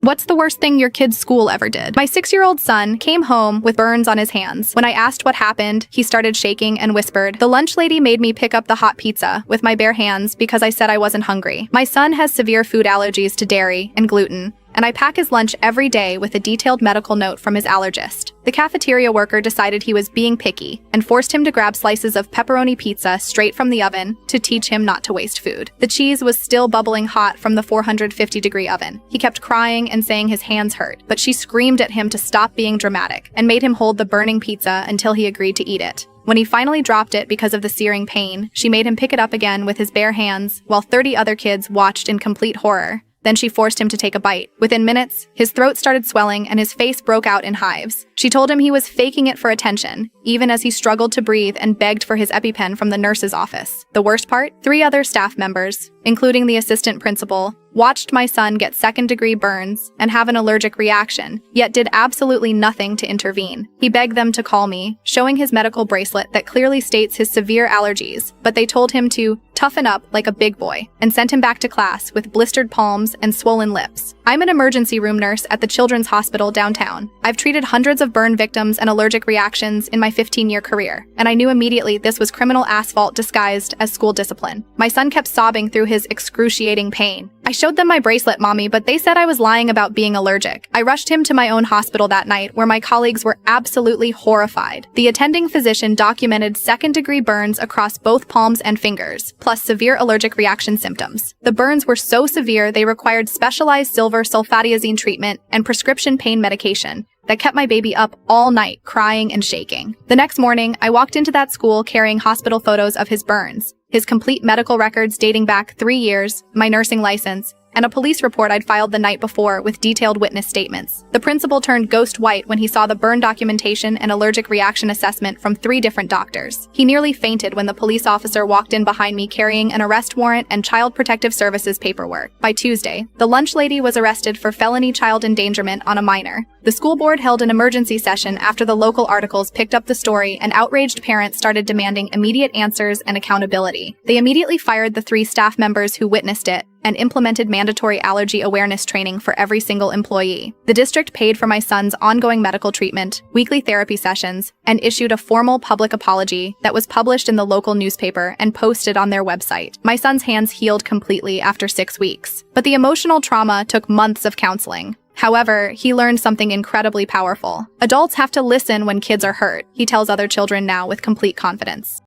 What's the worst thing your kid's school ever did? My 6-year-old son came home with burns on his hands. When I asked what happened, he started shaking and whispered, "The lunch lady made me pick up the hot pizza with my bare hands because I said I wasn't hungry." My son has severe food allergies to dairy and gluten, and I pack his lunch every day with a detailed medical note from his allergist. The cafeteria worker decided he was being picky and forced him to grab slices of pepperoni pizza straight from the oven to teach him not to waste food. The cheese was still bubbling hot from the 450-degree oven. He kept crying and saying his hands hurt, but she screamed at him to stop being dramatic and made him hold the burning pizza until he agreed to eat it. When he finally dropped it because of the searing pain, she made him pick it up again with his bare hands while 30 other kids watched in complete horror. Then she forced him to take a bite. Within minutes, his throat started swelling and his face broke out in hives. She told him he was faking it for attention, even as he struggled to breathe and begged for his EpiPen from the nurse's office. The worst part? 3 other staff members, including the assistant principal, watched my son get second-degree burns and have an allergic reaction, yet did absolutely nothing to intervene. He begged them to call me, showing his medical bracelet that clearly states his severe allergies, but they told him to toughen up like a big boy and sent him back to class with blistered palms and swollen lips. I'm an emergency room nurse at the Children's Hospital downtown. I've treated hundreds of burn victims and allergic reactions in my 15-year career, and I knew immediately this was criminal asphalt disguised as school discipline. My son kept sobbing through his excruciating pain. I showed them my bracelet, Mommy, but they said I was lying about being allergic. I rushed him to my own hospital that night, where my colleagues were absolutely horrified. The attending physician documented second-degree burns across both palms and fingers, plus severe allergic reaction symptoms. The burns were so severe they required specialized silver sulfadiazine treatment and prescription pain medication that kept my baby up all night, crying and shaking. The next morning, I walked into that school carrying hospital photos of his burns, his complete medical records dating back 3 years, my nursing license, and a police report I'd filed the night before with detailed witness statements. The principal turned ghost white when he saw the burn documentation and allergic reaction assessment from 3 different doctors. He nearly fainted when the police officer walked in behind me carrying an arrest warrant and Child Protective Services paperwork. By Tuesday, the lunch lady was arrested for felony child endangerment on a minor. The school board held an emergency session after the local articles picked up the story, and outraged parents started demanding immediate answers and accountability. They immediately fired the 3 staff members who witnessed it and implemented mandatory allergy awareness training for every single employee. The district paid for my son's ongoing medical treatment, weekly therapy sessions, and issued a formal public apology that was published in the local newspaper and posted on their website. My son's hands healed completely after 6 weeks, but the emotional trauma took months of counseling. However, he learned something incredibly powerful. Adults have to listen when kids are hurt, he tells other children now with complete confidence.